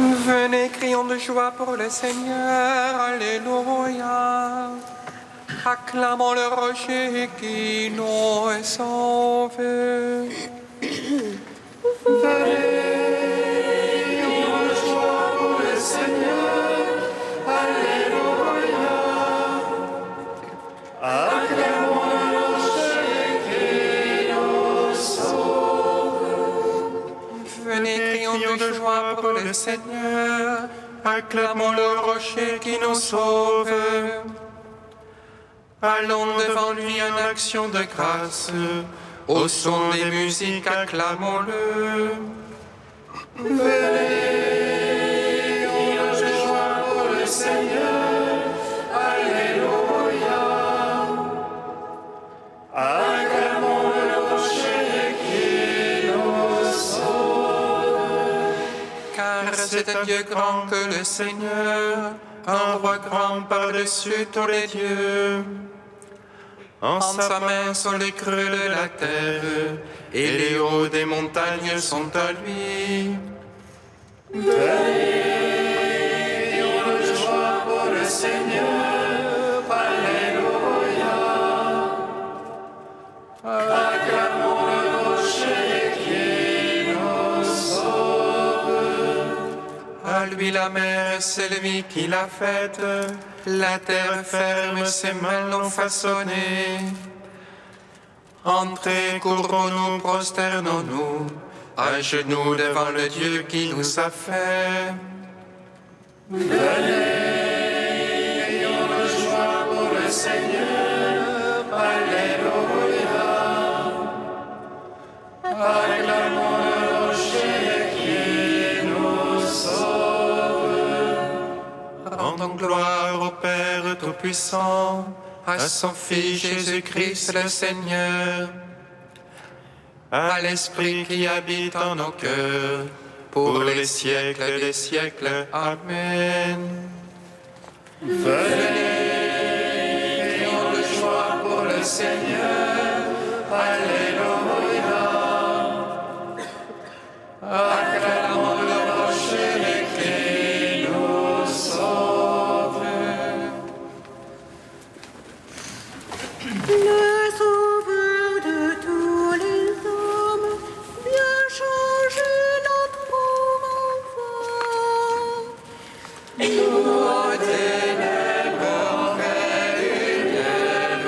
Venez, crions de joie pour le Seigneur, alléluia. Acclamons le rocher qui nous sauve. Venez, crions de joie pour le Seigneur, alléluia. Acclamons le rocher qui nous sauve. Venez, crions de joie pour le Seigneur, acclamons le rocher qui nous sauve. Allons devant lui en action de grâce, au son des musiques, acclamons-le. Venez, crions de joie pour le Seigneur, alléluia. Acclamons le rocher qui nous sauve. Car c'est un Dieu grand que le Seigneur, un roi grand par-dessus tous les dieux. En sa main sont les creux de la terre, et les hauts des montagnes sont à lui. Venez, crions de joie pour le Seigneur, alléluia. Acclamons le rocher qui nous sauve. À lui la mer, c'est lui qui l'a faite. La terre ferme, ses mains l'ont façonnée. Entrez, courons-nous, prosternons-nous, à genoux devant le Dieu qui nous a fait. Venez, crions de joie pour le Seigneur, alléluia. Acclamons le rocher qui nous sauve. Rendons gloire au Père Tout-Puissant, à son Fils Jésus-Christ le Seigneur, à l'Esprit qui habite en nos cœurs, pour les siècles des siècles. Amen. Venez, crions de joie pour le Seigneur, alléluia. Acclamons le rocher qui nous sauve. Le sauveur de tous les hommes vient changer notre pauvre enfant. Nos ténèbres ont fait lumière,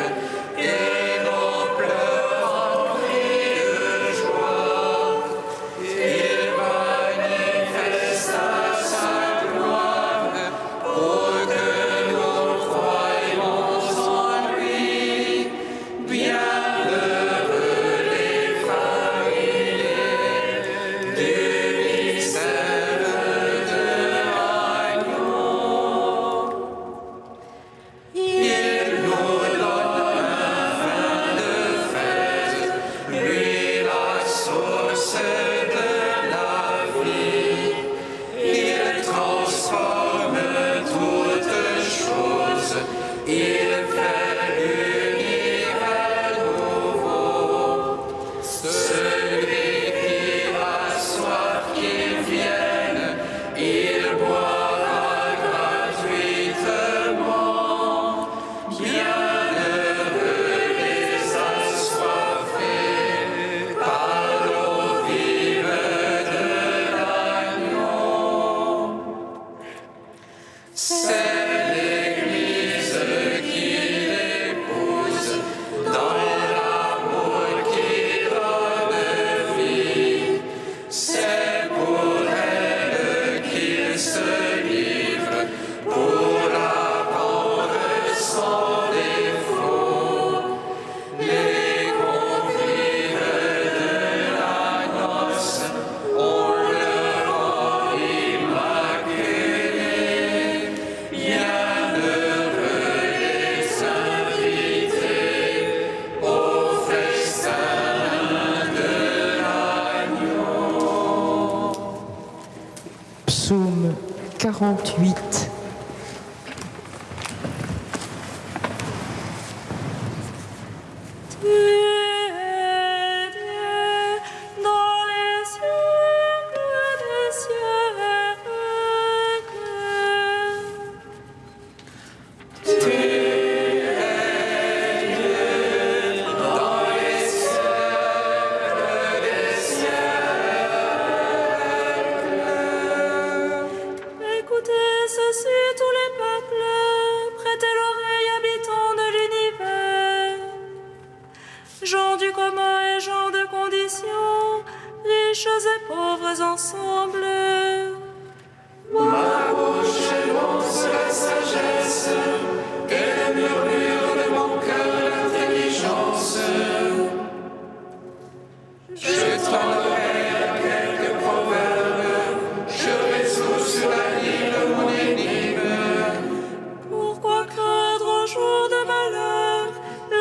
et nos pleurs ont pris de joie. Il manifesta sa gloire pour que nous croyions en lui. Bienheureux les familiers du mystère de l'agneau. Il nous donne un vin de fête, lui la source de la vie. Il transforme toutes choses, il fait l'univers nouveau. Celui qui a soif qu'il vienne, il boira gratuitement. Bienheureux les assoiffés par l'eau vive de l'agneau. C'est l'Église qui l'épouse dans l'amour qui donne vie. C'est pour elle qu'il se livre pour la rendre sans défaut. Les convives de la noce ont le rang immaculé. Bienheureux les invités au festin de l'agneau. Psaume 48. Tu es Dieu dans les siècles des siècles. gens du commun et gens de condition, riches et pauvres ensemble. Ma bouche énonce la sagesse, et le murmure de mon cœur l'intelligence. Je tends l'oreille à quelques proverbes, je résous sur la lyre mon énigme. Pourquoi craindre au jour de malheur?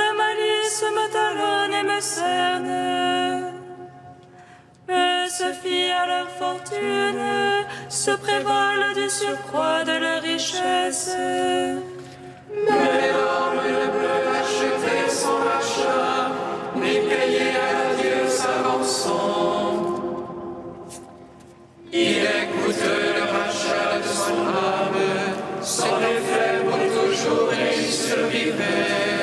La malice me talonne et me cerne. Eux se fient à leur fortune, se prévalent du surcroît de leur richesse. Mais l'homme ne peut acheter son rachat, ni payer à Dieu sa rançon. Il écoute le rachat de son âme, son effet pour toujours et il survivrait.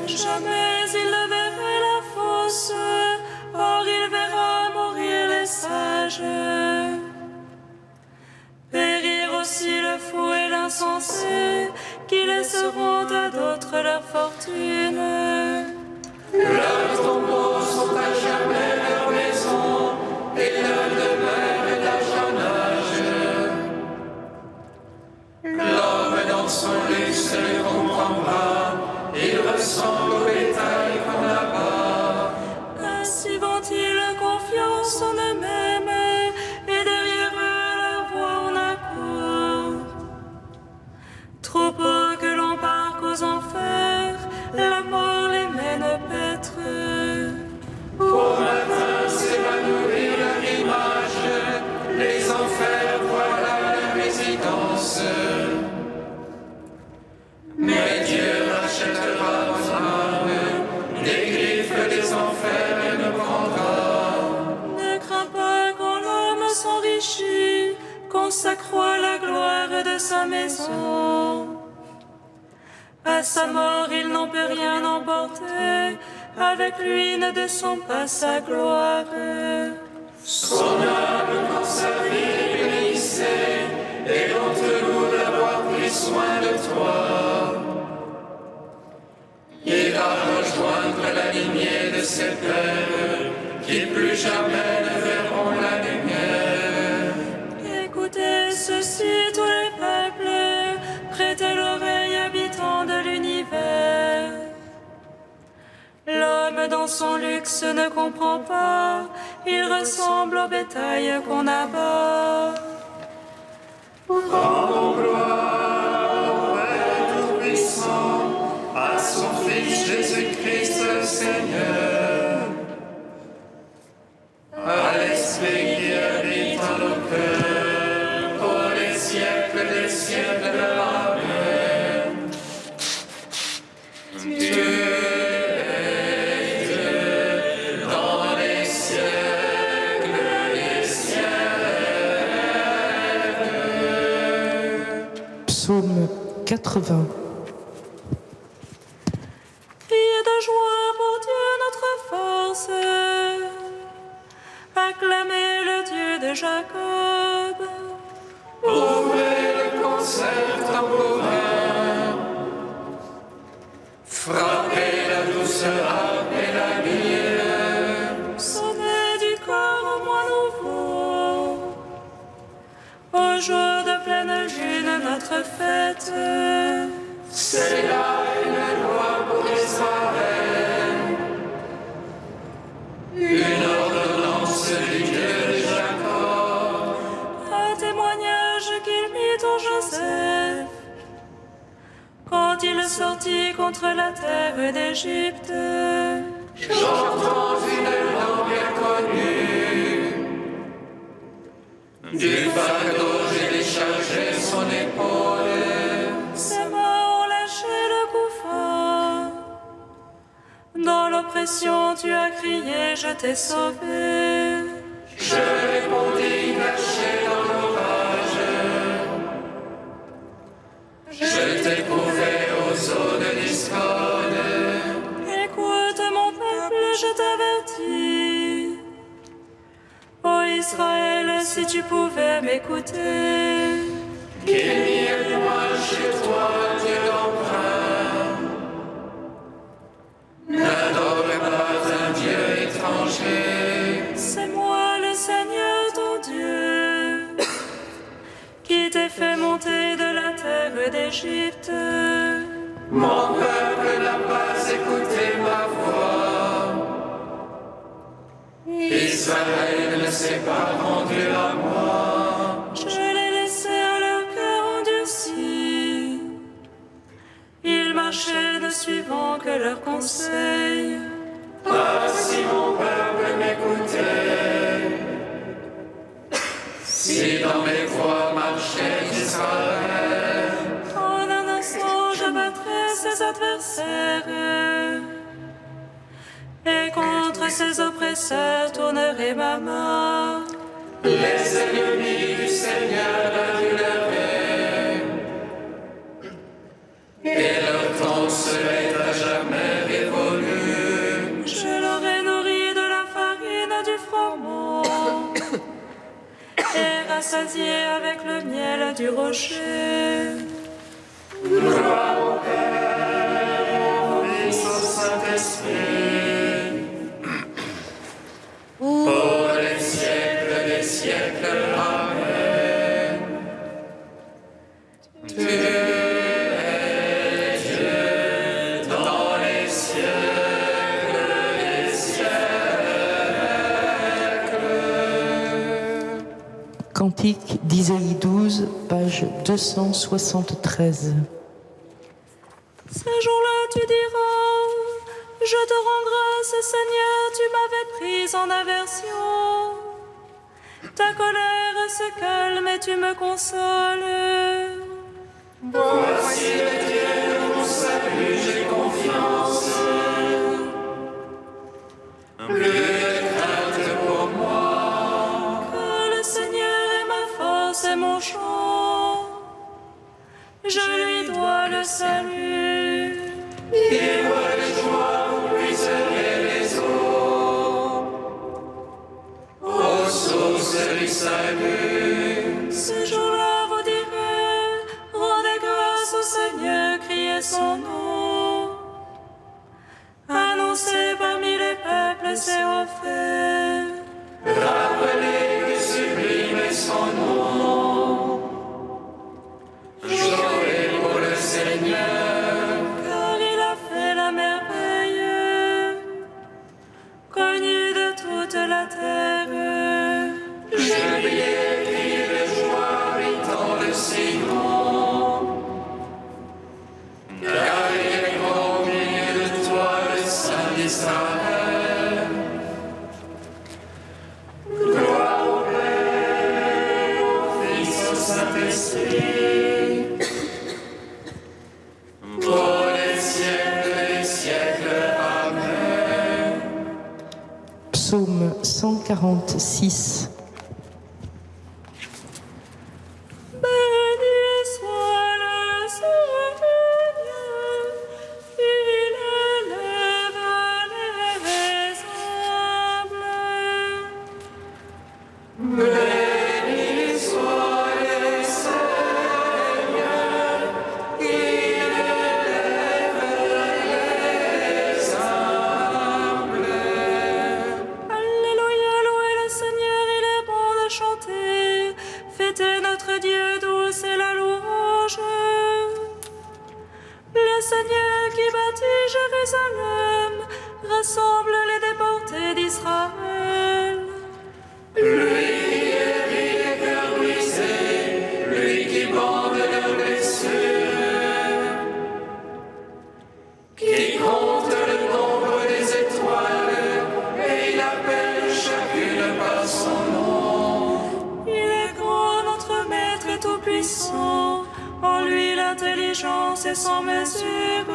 Jamais il ne verrait la fosse, or il verra mourir les sages. Périr aussi le fou et l'insensé, qui laisseront à d'autres leur fortune. Leurs tombeaux sont à jamais leur maison, et leur demeure est d'agenage. L'homme dans son luxe ne comprend pas, il ressemble au bétail qu'on abat. Ainsi vont-ils confiance en eux-mêmes, et derrière eux leur voix on accourt. Troupeaux que l'on parque aux enfers, la mort les mène paître. Au matin s'évanouit leur image, les enfers voilà leur résidence. Mais Dieu rachètera vos âmes, des griffes des enfers et nous prendra. Ne crains pas quand l'homme s'enrichit, qu'on s'accroît la gloire de sa maison. À sa mort, il n'en peut rien emporter, avec lui ne descend pas sa gloire. Son âme quand sa vie bénissait, et l'on te loue d'avoir pris soin de toi. Il va rejoindre la lignée de ses pères, qui plus jamais ne verront la lumière. Écoutez ceci, tous les peuples, prêtez l'oreille, habitants de l'univers. L'homme dans son luxe ne comprend pas, il ressemble au bétail qu'on abat. Rendons gloire au Père Tout-Puissant, à son Fils Jésus-Christ le Seigneur, à l'Esprit qui habite en nos cœurs, pour les siècles des siècles. Amen. Dieu est Dieu dans les siècles des siècles. Psaume 80. Criez de joie pour Dieu notre force, acclamez le Dieu de Jacob. Ouvrez le concert tambourin, frappez la douce harpe et la lyre. Sonnez du corps au mois nouveau, au jour de pleine lune notre fête. C'est là une loi pour Israël, une ordonnance du Dieu de Jacob. Un témoignage qu'il mit au Joseph, quand il sortit contre la terre d'Égypte. J'entends une langue inconnue, du fardeau j'ai déchargé son épaule. Ses mains ont lâché le couffin. Dans l'oppression, tu as crié, je t'ai sauvé. Je répondis caché dans l'orage. Je t'ai couvé aux eaux de discorde. Écoute mon peuple, je t'avertis. Ô Israël, si tu pouvais m'écouter. Qu'il n'y ait point chez toi Dieu d'emprunt. N'adore pas un péchés. C'est moi le Seigneur ton Dieu, qui t'ai fait monter de la terre d'Égypte. Mon peuple n'a pas écouté ma voix. Israël ne s'est pas rendu à moi. Je l'ai laissé à leur cœur endurci. Ils marchaient ne suivant que leurs conseils. Ah, si mon peuple m'écoutait, si dans mes voies marchait Israël, En un instant, je battrais ses adversaires, et contre ses oppresseurs tournerai ma main. les ennemis du Seigneur aduleraient, et leur temps serait à jamais révolu. Je l'aurai nourri de la farine du froment, et rassasié avec le miel du rocher. Gloire au Père, au Fils, au Saint-Esprit, pour les siècles des siècles. Amen. Tu es Dieu dans les siècles des siècles. Cantique d'Isaïe 12, page 273. Ce jour-là, tu diras, je te rends grâce, Seigneur, tu m'avais prise en aversion. Ta colère se calme et tu me consoles. Voici le Dieu de mon salut, j'ai confiance. Plus de crainte pour moi. Car le Seigneur est ma force et mon chant. Je lui dois le salut. Ivre de joie, vous puiserez les eaux, aux sources du salut. Ce jour-là, vous direz, rendez grâce au Seigneur, criez son nom. Annoncez parmi les peuples ses faits. Rappelez que sublime est son nom. Jouez pour le Seigneur. Car il a fait la merveille, connue de toute la terre. Jubilez, criez de joie, habitants de Sion. Car il est grand au milieu de toi, le Saint d'Israël. Gloire au Père, au Fils, au Saint-Esprit, pour les siècles des siècles. Amen. Psaume 146. Béni soit le Seigneur, il élève les humbles. Béni soit le Seigneur, il élève les humbles. Alléluia, louez le Seigneur, il est bon de chanter. Fêtez notre Dieu, douce est la louange. Le Seigneur qui bâtit Jérusalem rassemble les déportés d'Israël. Lui qui guérit les cœurs brisés, lui qui bande leurs blessures, qui compte le nombre des étoiles, et il appelle chacune par son nom. Il est grand, notre Maître est tout-puissant. En lui l'intelligence est sans mesure.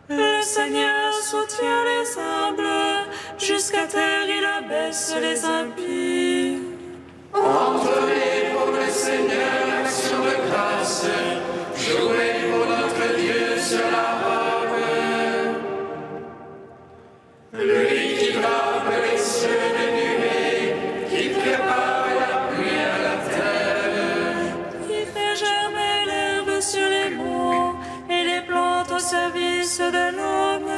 Le Seigneur soutient les humbles, jusqu'à terre il abaisse les impies. Entrez pour le Seigneur, action de grâce, jouez pour notre Dieu sur la harpe. Lui qui frappe les cieux de nuée, qui prépare la pluie à la terre. Il fait germer l'herbe sur les monts et les plantes au service de l'homme.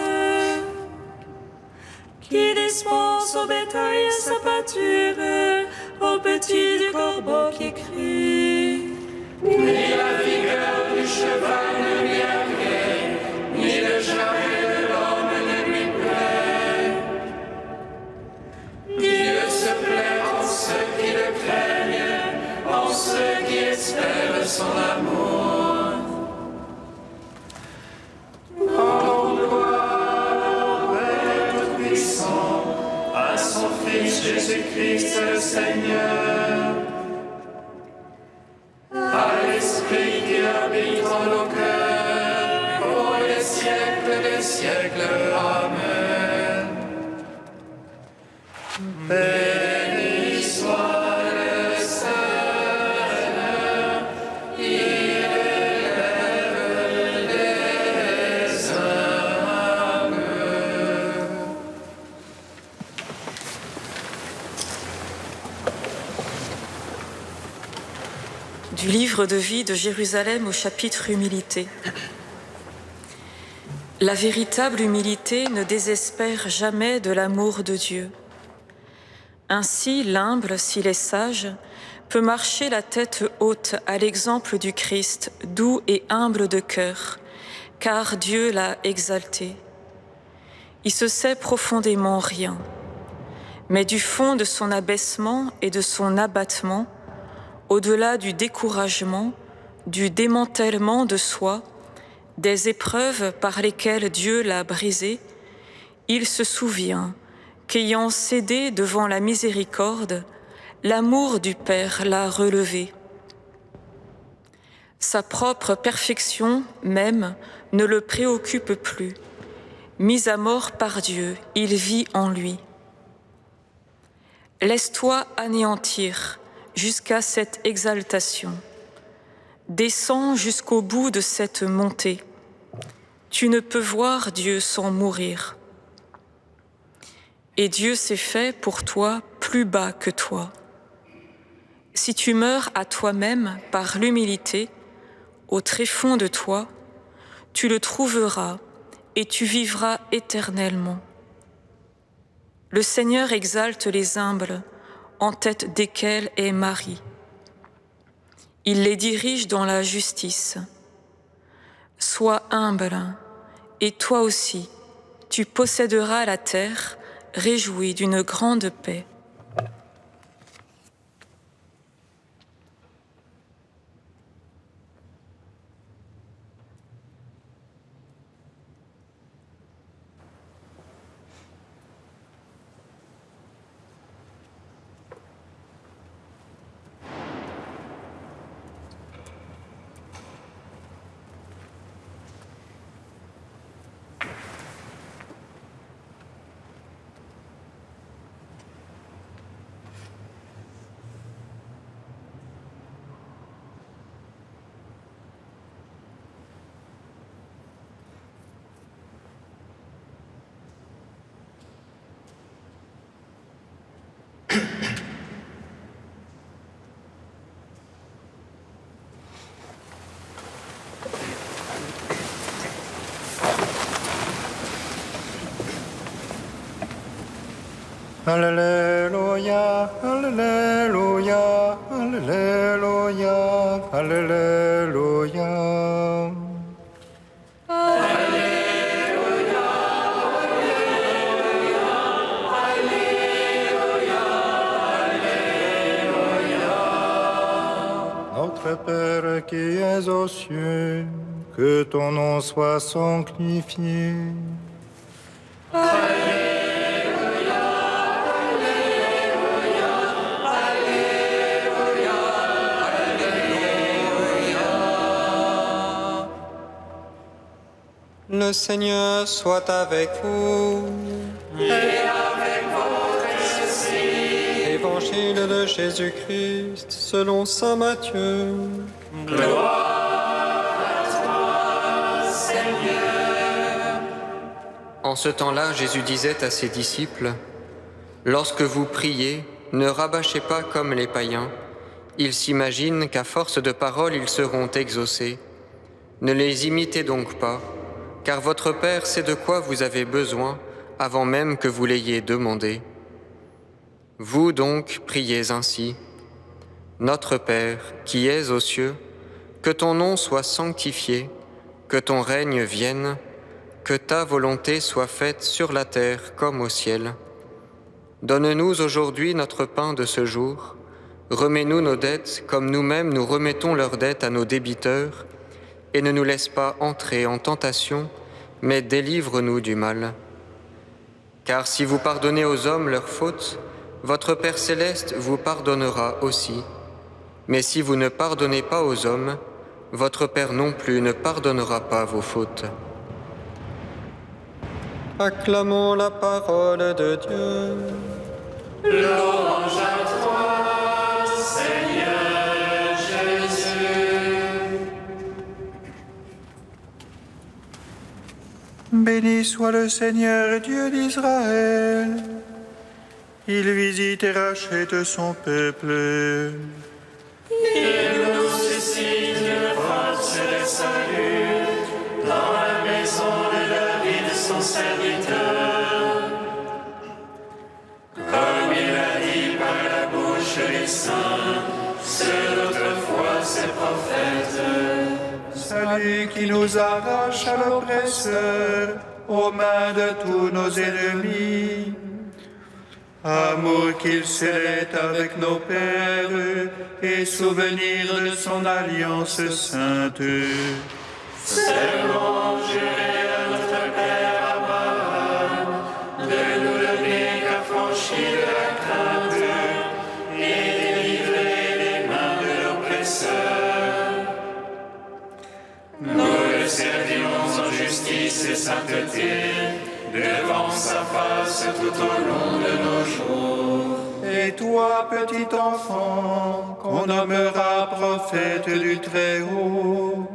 dispense au bétail sa pâture, au petit du corbeau qui crie. Ni la vigueur du cheval ne lui agrée, ni le jarret de l'homme ne lui plaît. Dieu se plaît en ceux qui le craignent, en ceux qui espèrent son amour. En gloire, Père Tout-Puissant, à son Fils Jésus-Christ le Seigneur, à l'Esprit qui habite en nos cœurs, pour les siècles des siècles. Amen. Béni soit le Seigneur, il élève les humbles. Du livre de vie de Jérusalem au chapitre Humilité. La véritable humilité ne désespère jamais de l'amour de Dieu. Ainsi, l'humble, s'il est sage, peut marcher la tête haute à l'exemple du Christ, doux et humble de cœur, car Dieu l'a exalté. Il se sait profondément rien, mais du fond de son abaissement et de son abattement, au-delà du découragement, du démantèlement de soi, des épreuves par lesquelles Dieu l'a brisé, il se souvient qu'ayant cédé devant la miséricorde, l'amour du Père l'a relevé. Sa propre perfection même ne le préoccupe plus. Mis à mort par Dieu, il vit en lui. Laisse-toi anéantir jusqu'à cette exaltation. Descends jusqu'au bout de cette montée. Tu ne peux voir Dieu sans mourir. Et Dieu s'est fait pour toi plus bas que toi. Si tu meurs à toi-même par l'humilité, au tréfonds de toi, tu le trouveras et tu vivras éternellement. Le Seigneur exalte les humbles, en tête desquels est Marie. Il les dirige dans la justice. Sois humble, et toi aussi, tu posséderas la terre, réjoui d'une grande paix. Alléluia, Alléluia, Alléluia, Alléluia. Notre Père qui es aux cieux, que ton nom soit sanctifié. Le Seigneur soit avec vous. Et avec votre esprit. Évangile de Jésus-Christ selon saint Matthieu. Gloire à toi, Seigneur. En ce temps-là, Jésus disait à ses disciples, « Lorsque vous priez, ne rabâchez pas comme les païens. Ils s'imaginent qu'à force de paroles, ils seront exaucés. Ne les imitez donc pas, car votre Père sait de quoi vous avez besoin avant même que vous l'ayez demandé. Vous donc priez ainsi. Notre Père, qui es aux cieux, que ton nom soit sanctifié, que ton règne vienne, que ta volonté soit faite sur la terre comme au ciel. Donne-nous aujourd'hui notre pain de ce jour. Remets-nous nos dettes comme nous-mêmes nous remettons leurs dettes à nos débiteurs, et ne nous laisse pas entrer en tentation, mais délivre-nous du mal. Car si vous pardonnez aux hommes leurs fautes, votre Père céleste vous pardonnera aussi. Mais si vous ne pardonnez pas aux hommes, votre Père non plus ne pardonnera pas vos fautes. Acclamons la parole de Dieu. Louange à toi, Seigneur Jésus. Béni soit le Seigneur Dieu d'Israël. Il visite et rachète son peuple. Il nous suscite une force de salut dans la maison de David, son serviteur. Comme il a dit par la bouche des saints, ceux d'autrefois ses prophètes. Salut qui nous arrache à l'oppresseur, aux mains de tous nos ennemis. Amour qu'il scellait avec nos pères, et souvenir de son alliance sainte. Serment juré à notre Père Abraham, de nous donner qu'affranchis de la crainte, et délivrer des mains de l'oppresseur. Nous le servirons en justice et sainteté, devant sa face tout au long de nos jours. Et toi, petit enfant, qu'on nommera prophète du Très-Haut,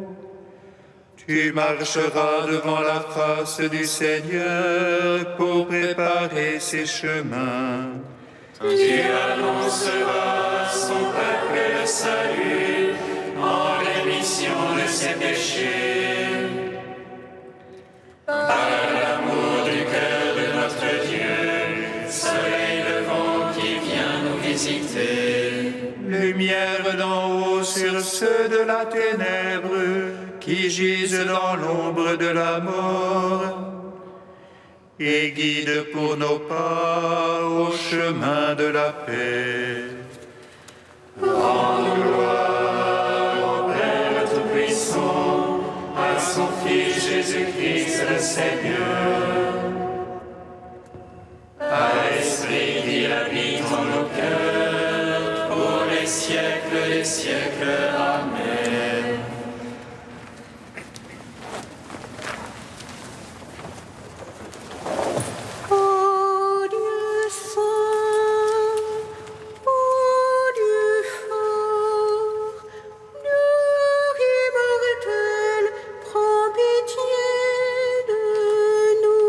tu marcheras devant la face du Seigneur pour préparer ses chemins. Tu annonceras à son peuple le salut en rémission de ses péchés. Par l'amour du cœur de notre Dieu, soleil levant qui vient nous visiter. Lumière d'en haut sur ceux de la ténèbre qui gisent dans l'ombre de la mort, et guide pour nos pas au chemin de la paix. Rends gloire au Père Tout-Puissant, à son Fils Jésus-Christ le Seigneur, à l'Esprit qui habite en nos cœurs, pour les siècles des siècles. Amen. Ô Dieu saint, ô Dieu fort, Dieu immortel, prends pitié de nous.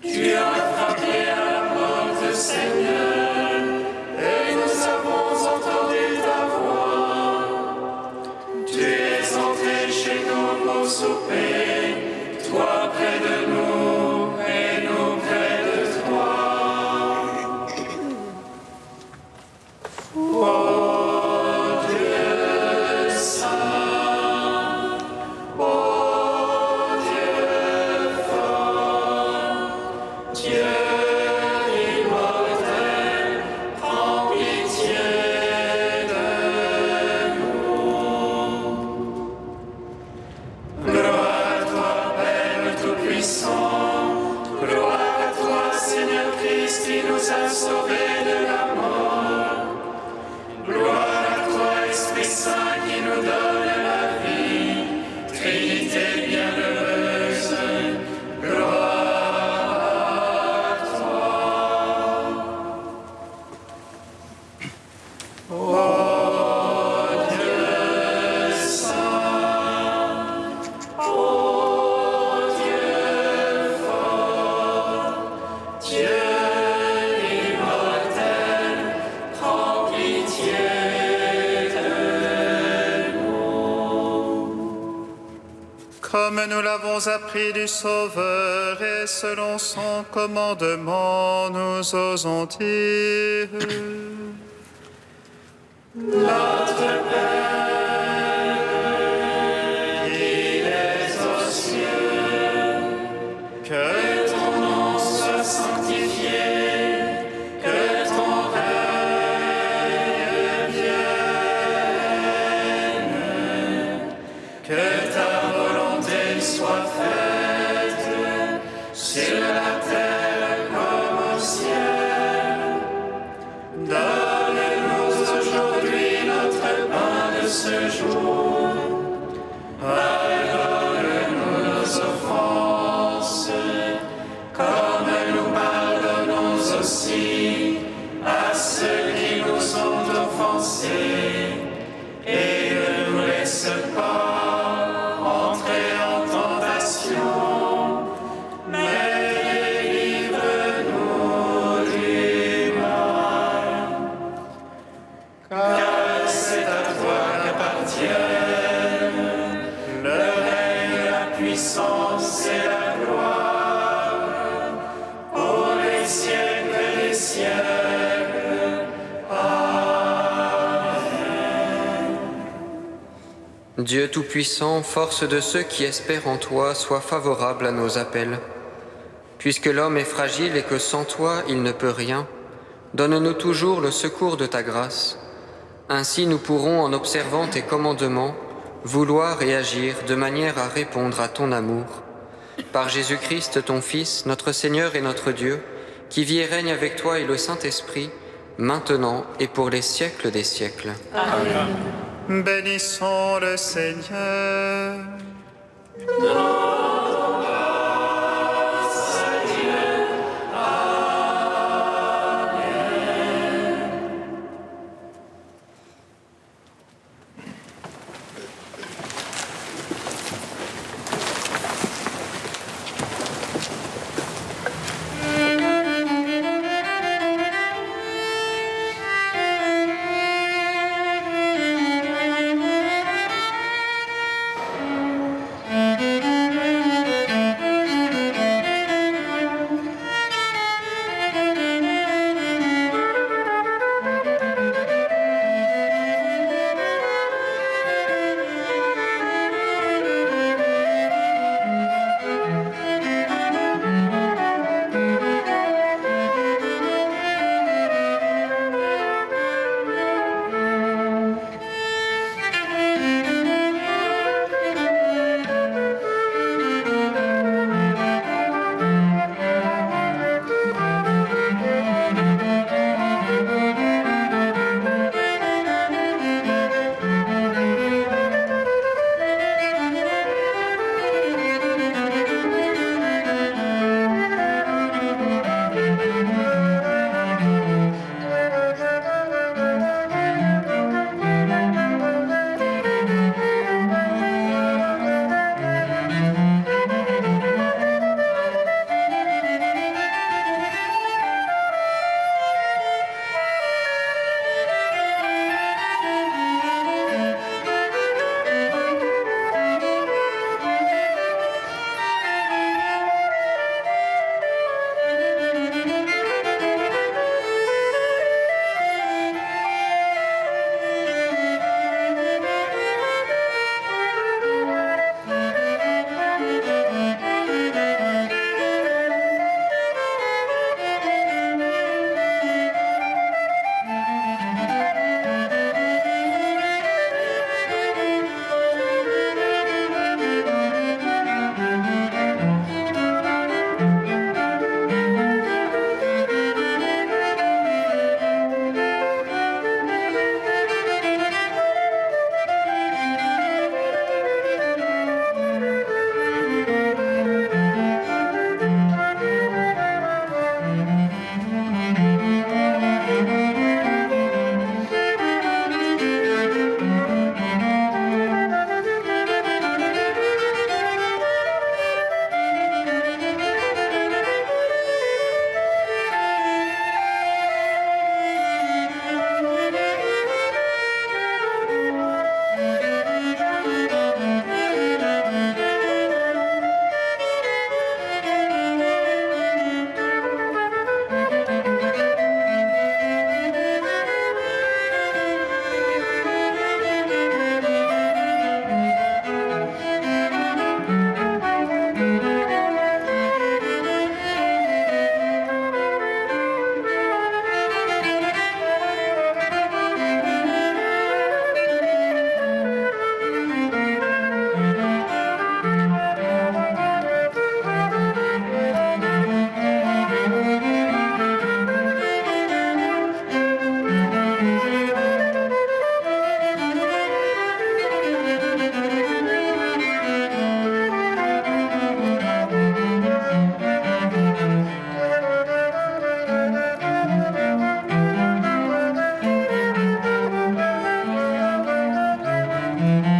Tu as frappé à la porte, Seigneur, et nous avons entendu ta voix. Tu es entré chez nous pour souper, toi près de nous et nous près de toi. Ô Dieu saint, ô Dieu fort, Dieu immortel, prends pitié de nous. Gloire à toi, Père Comme nous l'avons appris du Sauveur et selon son commandement, nous osons dire: Notre Père, qui es aux cieux, que ton nom soit sanctifié, que ton règne vienne, que ta volonté soit faite sur la terre comme au ciel. Donne-nous aujourd'hui notre pain de ce jour. Pardonne-nous nos offenses, comme nous pardonnons aussi à ceux qui nous ont offensés. Et ne nous laisse pas entrer en tentation, mais délivre-nous du mal. Car c'est à toi qu'appartiennent le règne, la puissance et la gloire, pour les siècles des siècles. Amen. Dieu Tout-Puissant, force de ceux qui espèrent en toi, sois favorable à nos appels. Puisque l'homme est fragile et que sans toi il ne peut rien, donne-nous toujours le secours de ta grâce. Ainsi nous pourrons, en observant tes commandements, vouloir et agir de manière à répondre à ton amour. Par Jésus-Christ, ton Fils, notre Seigneur et notre Dieu, qui vit et règne avec toi et le Saint-Esprit, maintenant et pour les siècles des siècles. Amen. Bénissons le Seigneur. Amen.